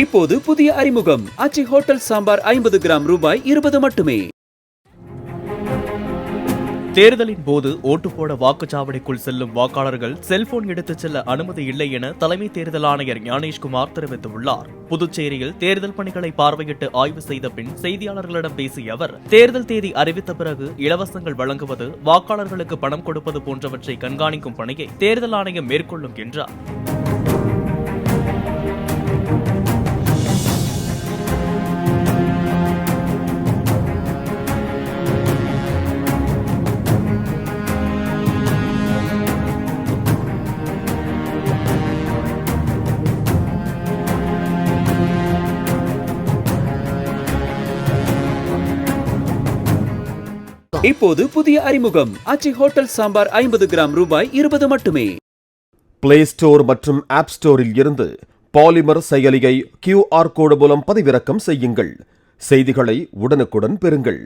இப்போது புதிய அறிமுகம் ஆச்சி ஹோட்டல் சாம்பார் 50 கிராம் ரூபாய் 20 மட்டுமே. தேர்தலின் போது ஓட்டு போட வாக்குச்சாவடிக்குள் செல்லும் வாக்காளர்கள் செல்போன் எடுத்துச் செல்ல அனுமதி இல்லை என தலைமை தேர்தல் ஆணையர் ஞானேஷ்குமார் தெரிவித்துள்ளார். புதுச்சேரியில் தேர்தல் பணிகளை பார்வையிட்டு ஆய்வு செய்த பின் செய்தியாளர்களிடம் பேசிய அவர், தேர்தல் தேதி அறிவித்த பிறகு இலவசங்கள் வழங்குவது, வாக்காளர்களுக்கு பணம் கொடுப்பது போன்றவற்றை கண்காணிக்கும் பணியை தேர்தல் ஆணையம் மேற்கொள்ளும் என்றார். இப்போது புதிய அறிமுகம் ஆச்சி ஹோட்டல் சாம்பார் 50 கிராம் ரூபாய் 20 மட்டுமே. பிளே ஸ்டோர் மற்றும் ஆப் ஸ்டோரில் இருந்து பாலிமர் செயலியை QR கோடு மூலம் பதிவிறக்கம் செய்யுங்கள். செய்திகளை உடனுக்குடன் பெறுங்கள்.